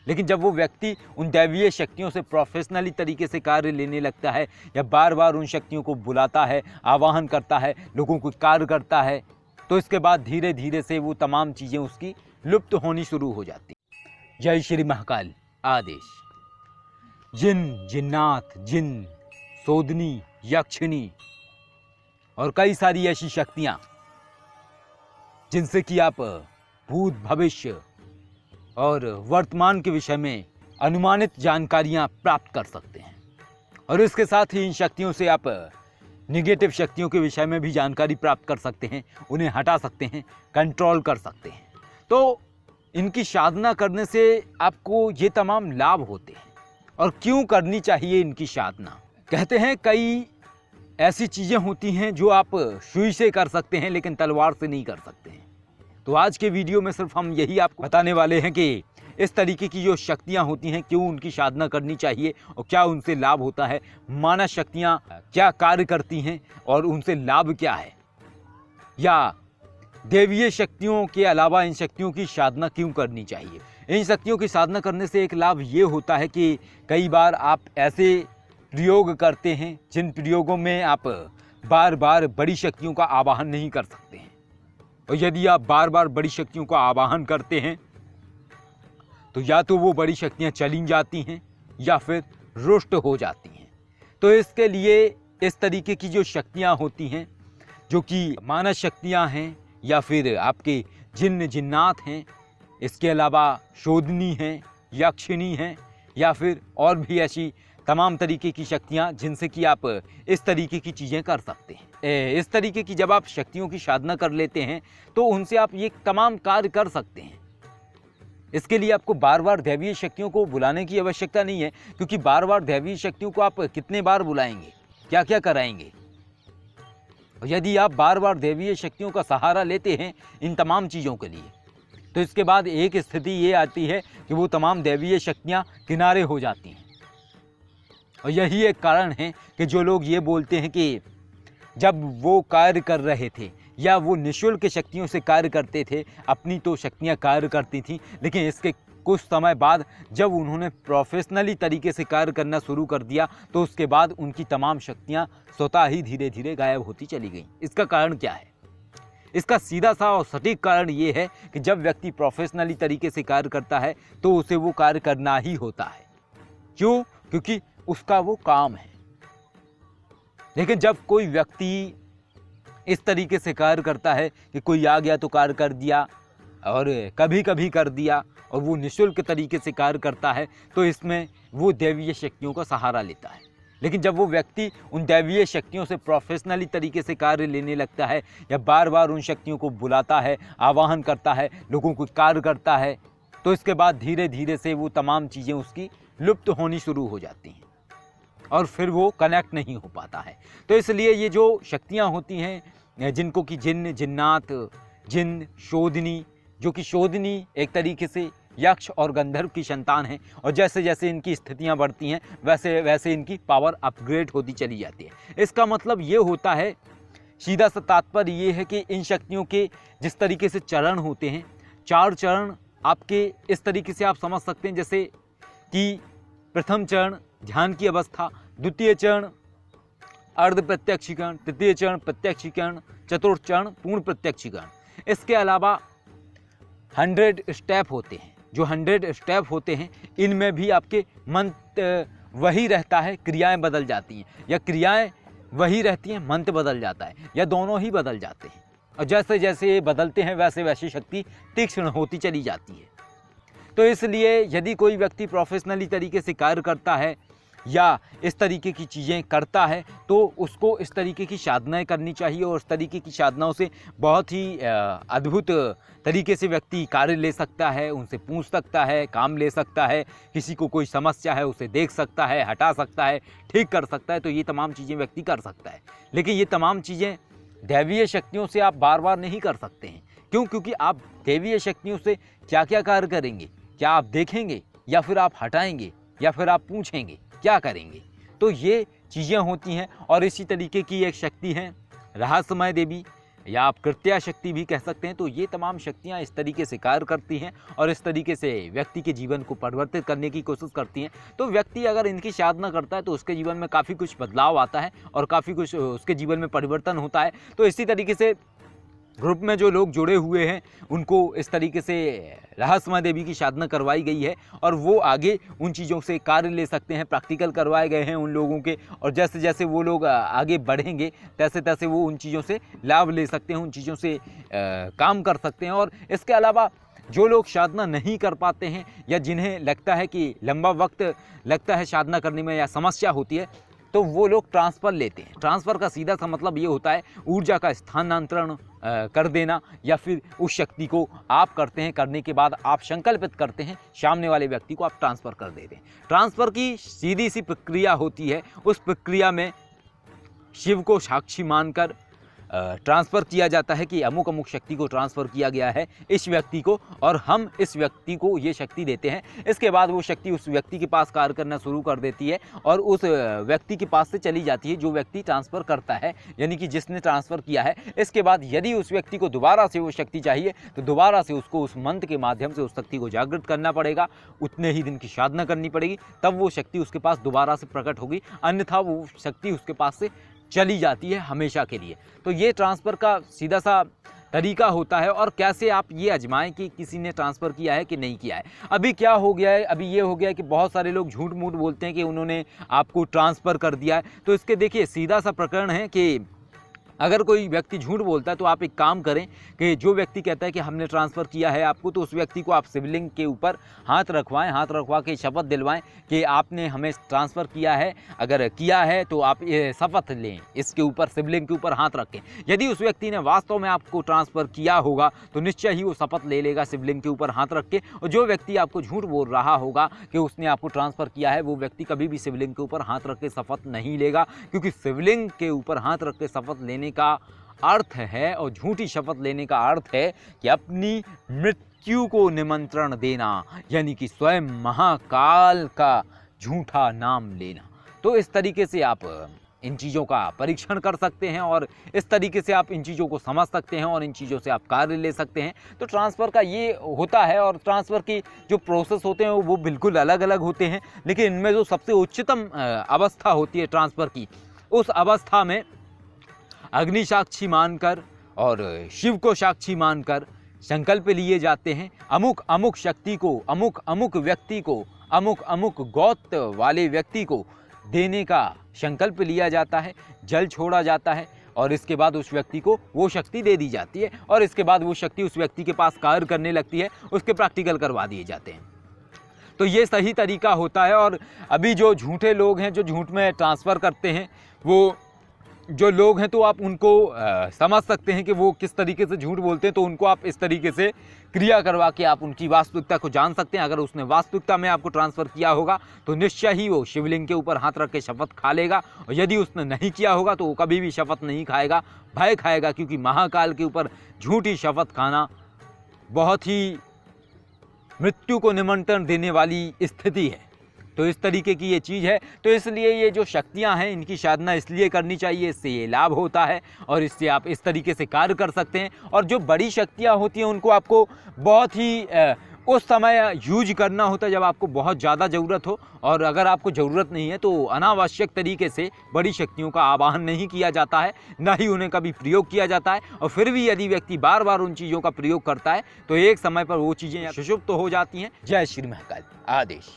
लेकिन जब वो व्यक्ति उन दैवीय शक्तियों से प्रोफेशनली तरीके से कार्य लेने लगता है या बार बार उन शक्तियों को बुलाता है, आवाहन करता है, लोगों को कार्य करता है, तो इसके बाद धीरे धीरे से वो तमाम चीज़ें उसकी लुप्त होनी शुरू हो जाती। जय श्री महाकाल। आदेश। जिन, जिन्नात, जिन, सोदनी, यक्षिणी और कई सारी ऐसी शक्तियाँ जिनसे कि आप भूत, भविष्य और वर्तमान के विषय में अनुमानित जानकारियाँ प्राप्त कर सकते हैं, और इसके साथ ही इन शक्तियों से आप निगेटिव शक्तियों के विषय में भी जानकारी प्राप्त कर सकते हैं, उन्हें हटा सकते हैं, कंट्रोल कर सकते हैं। तो इनकी साधना करने से आपको ये तमाम लाभ होते हैं। और क्यों करनी चाहिए इनकी साधना? कहते हैं कई ऐसी चीज़ें होती हैं जो आप सुई से कर सकते हैं लेकिन तलवार से नहीं कर सकते हैं। तो आज के वीडियो में सिर्फ हम यही आपको बताने वाले हैं कि इस तरीके की जो शक्तियां होती हैं क्यों उनकी साधना करनी चाहिए और क्या उनसे लाभ होता है, मानव शक्तियां क्या कार्य करती हैं और उनसे लाभ क्या है, या देवीय शक्तियों के अलावा इन शक्तियों की साधना क्यों करनी चाहिए। इन शक्तियों की साधना करने से एक लाभ ये होता है कि कई बार आप ऐसे प्रयोग करते हैं जिन प्रयोगों में आप बार बार बड़ी शक्तियों का आवाहन नहीं कर सकते हैं, और यदि आप बार बार बड़ी शक्तियों का आवाहन करते हैं तो या तो वो बड़ी शक्तियां चली जाती हैं या फिर रुष्ट हो जाती हैं। तो इसके लिए इस तरीके की जो शक्तियां होती हैं, जो कि मानव शक्तियां हैं या फिर आपके जिन्न, जिन्नात हैं, इसके अलावा शोधनी हैं, यक्षिणी हैं, या फिर और भी ऐसी तमाम तरीके की शक्तियाँ जिनसे कि आप इस तरीके की चीज़ें कर सकते हैं। इस तरीके की जब आप शक्तियों की साधना कर लेते हैं तो उनसे आप ये तमाम कार्य कर सकते हैं। इसके लिए आपको बार बार दैवीय शक्तियों को बुलाने की आवश्यकता नहीं है, क्योंकि बार बार दैवीय शक्तियों को आप कितने बार बुलाएंगे, क्या क्या कराएंगे। और यदि आप बार बार दैवीय शक्तियों का सहारा लेते हैं इन तमाम चीज़ों के लिए, तो इसके बाद एक स्थिति ये आती है कि वो तमाम दैवीय शक्तियाँ किनारे हो जाती हैं। और यही एक कारण है कि जो लोग ये बोलते हैं कि जब वो कार्य कर रहे थे या वो निःशुल्क शक्तियों से कार्य करते थे, अपनी तो शक्तियाँ कार्य करती थीं, लेकिन इसके कुछ समय बाद जब उन्होंने प्रोफेशनली तरीके से कार्य करना शुरू कर दिया तो उसके बाद उनकी तमाम शक्तियाँ स्वतः ही धीरे धीरे गायब होती चली गईं। इसका कारण क्या है? इसका सीधा सा और सटीक कारण ये है कि जब व्यक्ति प्रोफेशनली तरीके से कार्य करता है तो उसे वो कार्य करना ही होता है। क्यों? क्योंकि उसका वो काम है। लेकिन जब कोई व्यक्ति इस तरीके से कार्य करता है कि कोई आ गया तो कार्य कर दिया और कभी कभी कर दिया और वो निःशुल्क तरीके से कार्य करता है, तो इसमें वो दैवीय शक्तियों का सहारा लेता है। लेकिन जब वो व्यक्ति उन दैवीय शक्तियों से प्रोफेशनली तरीके से कार्य लेने लगता है या बार बार उन शक्तियों को बुलाता है, आवाहन करता है, लोगों को कार्य करता है, तो इसके बाद धीरे धीरे से वो तमाम चीज़ें उसकी लुप्त होनी शुरू हो जाती हैं और फिर वो कनेक्ट नहीं हो पाता है। तो इसलिए ये जो शक्तियाँ होती हैं जिनको कि जिन्न, जिन्नात, जिन, शोधनी, जो कि शोधनी एक तरीके से यक्ष और गंधर्व की संतान है, और जैसे जैसे इनकी स्थितियाँ बढ़ती हैं वैसे वैसे इनकी पावर अपग्रेड होती चली जाती है। इसका मतलब ये होता है, सीधा सा तात्पर्य ये है कि इन शक्तियों के जिस तरीके से चरण होते हैं, 4 चरण आपके इस तरीके से आप समझ सकते हैं, जैसे कि प्रथम चरण ध्यान की अवस्था, द्वितीय चरण अर्ध प्रत्यक्षीकरण, तृतीय चरण प्रत्यक्षीकरण, चतुर्थ चरण पूर्ण प्रत्यक्षीकरण। इसके अलावा 100 स्टेप होते हैं। जो 100 स्टेप होते हैं इनमें भी आपके मंत्र वही रहता है, क्रियाएं बदल जाती हैं, या क्रियाएं वही रहती हैं, मंत्र बदल जाता है, या दोनों ही बदल जाते हैं। और जैसे जैसे ये बदलते हैं वैसे वैसे शक्ति तीक्ष्ण होती चली जाती है। तो इसलिए यदि कोई व्यक्ति प्रोफेशनली तरीके से कार्य करता है या इस तरीके की चीज़ें करता है तो उसको इस तरीके की साधनाएं करनी चाहिए, और उस तरीके की साधनाओं से बहुत ही अद्भुत तरीके से व्यक्ति कार्य ले सकता है, उनसे पूछ सकता है, काम ले सकता है, किसी को कोई समस्या है उसे देख सकता है, हटा सकता है, ठीक कर सकता है। तो ये तमाम चीज़ें व्यक्ति कर सकता है। लेकिन ये तमाम चीज़ें दैवीय शक्तियों से आप बार बार नहीं कर सकते हैं। क्यों? क्योंकि आप दैवीय शक्तियों से क्या क्या कार्य करेंगे? क्या आप देखेंगे, या फिर आप हटाएंगे, या फिर आप पूछेंगे, क्या करेंगे? तो ये चीज़ें होती हैं। और इसी तरीके की एक शक्ति है रहस्यमय देवी, या आप कृत्या शक्ति भी कह सकते हैं। तो ये तमाम शक्तियाँ इस तरीके से कार्य करती हैं और इस तरीके से व्यक्ति के जीवन को परिवर्तित करने की कोशिश करती हैं। तो व्यक्ति अगर इनकी साधना करता है तो उसके जीवन में काफ़ी कुछ बदलाव आता है और काफ़ी कुछ उसके जीवन में परिवर्तन होता है। तो इसी तरीके से ग्रुप में जो लोग जुड़े हुए हैं उनको इस तरीके से रहस्यमय देवी की साधना करवाई गई है और वो आगे उन चीज़ों से कार्य ले सकते हैं। प्रैक्टिकल करवाए गए हैं उन लोगों के, और जैसे जैसे वो लोग आगे बढ़ेंगे तैसे तैसे वो उन चीज़ों से लाभ ले सकते हैं, उन चीज़ों से काम कर सकते हैं। और इसके अलावा जो लोग साधना नहीं कर पाते हैं या जिन्हें लगता है कि लंबा वक्त लगता है साधना करने में या समस्या होती है, तो वो लोग ट्रांसफ़र लेते हैं। ट्रांसफ़र का सीधा सा मतलब ये होता है ऊर्जा का स्थानांतरण कर देना, या फिर उस शक्ति को आप करते हैं, करने के बाद आप संकल्पित करते हैं, सामने वाले व्यक्ति को आप ट्रांसफ़र कर देते हैं। ट्रांसफ़र की सीधी सी प्रक्रिया होती है। उस प्रक्रिया में शिव को साक्षी मानकर ट्रांसफ़र किया जाता है कि अमुक अमुक शक्ति को ट्रांसफ़र किया गया है इस व्यक्ति को, और हम इस व्यक्ति को ये शक्ति देते हैं। इसके बाद वो शक्ति उस व्यक्ति के पास कार्य करना शुरू कर देती है और उस व्यक्ति के पास से चली जाती है जो व्यक्ति ट्रांसफ़र करता है, यानी कि जिसने ट्रांसफ़र किया है। इसके बाद यदि उस व्यक्ति को दोबारा से वो शक्ति चाहिए तो दोबारा से उसको उस मंत्र के माध्यम से उस शक्ति को जागृत करना पड़ेगा, उतने ही दिन की साधना करनी पड़ेगी, तब वो शक्ति उसके पास दोबारा से प्रकट होगी, अन्यथा वो शक्ति उसके पास से चली जाती है हमेशा के लिए। तो ये ट्रांसफ़र का सीधा सा तरीका होता है। और कैसे आप ये आजमाएं कि किसी ने ट्रांसफ़र किया है कि नहीं किया है। अभी क्या हो गया है, अभी ये हो गया है कि बहुत सारे लोग झूठ मूठ बोलते हैं कि उन्होंने आपको ट्रांसफ़र कर दिया है। तो इसके देखिए सीधा सा प्रकरण है कि अगर कोई व्यक्ति झूठ बोलता है तो आप एक काम करें कि जो व्यक्ति कहता है कि हमने ट्रांसफ़र किया है आपको, तो उस व्यक्ति को आप शिवलिंग के ऊपर हाथ रखवाएं, हाथ रखवा के शपथ दिलवाएं कि आपने हमें ट्रांसफ़र किया है। अगर किया है तो आप ये शपथ लें, इसके ऊपर शिवलिंग के ऊपर हाथ रखें। यदि उस व्यक्ति ने वास्तव में आपको ट्रांसफ़र किया होगा तो निश्चय ही वो शपथ ले लेगा शिवलिंग के ऊपर हाथ रख के। और जो व्यक्ति आपको झूठ बोल रहा होगा कि उसने आपको ट्रांसफ़र किया है, वो व्यक्ति कभी भी शिवलिंग के ऊपर हाथ रख के शपथ नहीं लेगा, क्योंकि शिवलिंग के ऊपर हाथ रख के शपथ लेने का अर्थ है, और झूठी शपथ लेने का अर्थ है कि अपनी मृत्यु को निमंत्रण देना, यानी कि स्वयं महाकाल का झूठा नाम लेना। तो इस तरीके से आप इन चीज़ों का परीक्षण कर सकते हैं और इस तरीके से आप इन चीज़ों को समझ सकते हैं और इन चीज़ों से आप कार्य ले सकते हैं। तो ट्रांसफ़र का ये होता है, और ट्रांसफ़र की जो प्रोसेस होते हैं वो बिल्कुल अलग अलग होते हैं, लेकिन इनमें जो सबसे उच्चतम अवस्था होती है ट्रांसफ़र की, उस अवस्था में अग्नि साक्षी मानकर और शिव को साक्षी मानकर संकल्प लिए जाते हैं। अमुक अमुक शक्ति को, अमुक अमुक व्यक्ति को, अमुक अमुक गोत्र वाले व्यक्ति को देने का संकल्प लिया जाता है, जल छोड़ा जाता है और इसके बाद उस व्यक्ति को वो शक्ति दे दी जाती है और इसके बाद वो शक्ति उस व्यक्ति के पास कार्य करने लगती है, उसके प्रैक्टिकल करवा दिए जाते हैं। तो ये सही तरीका होता है। और अभी जो झूठे लोग हैं, जो झूठ में ट्रांसफ़र करते हैं, वो जो लोग हैं तो आप उनको समझ सकते हैं कि वो किस तरीके से झूठ बोलते हैं। तो उनको आप इस तरीके से क्रिया करवा के आप उनकी वास्तविकता को जान सकते हैं। अगर उसने वास्तविकता में आपको ट्रांसफ़र किया होगा तो निश्चय ही वो शिवलिंग के ऊपर हाथ रख के शपथ खा लेगा, और यदि उसने नहीं किया होगा तो वो कभी भी शपथ नहीं खाएगा, भय खाएगा, क्योंकि महाकाल के ऊपर झूठी शपथ खाना बहुत ही मृत्यु को निमंत्रण देने वाली स्थिति है। तो इस तरीके की ये चीज़ है। तो इसलिए ये जो शक्तियाँ हैं इनकी साधना इसलिए करनी चाहिए, इससे ये लाभ होता है और इससे आप इस तरीके से कार्य कर सकते हैं। और जो बड़ी शक्तियाँ होती हैं उनको आपको बहुत ही उस समय यूज करना होता है जब आपको बहुत ज़्यादा ज़रूरत हो, और अगर आपको ज़रूरत नहीं है तो अनावश्यक तरीके से बड़ी शक्तियों का आवाहन नहीं किया जाता है, ना ही उन्हें कभी प्रयोग किया जाता है। और फिर भी यदि व्यक्ति बार बार उन चीज़ों का प्रयोग करता है तो एक समय पर वो चीज़ें सुषुप्त हो जाती हैं। जय श्री महाकाल। आदेश।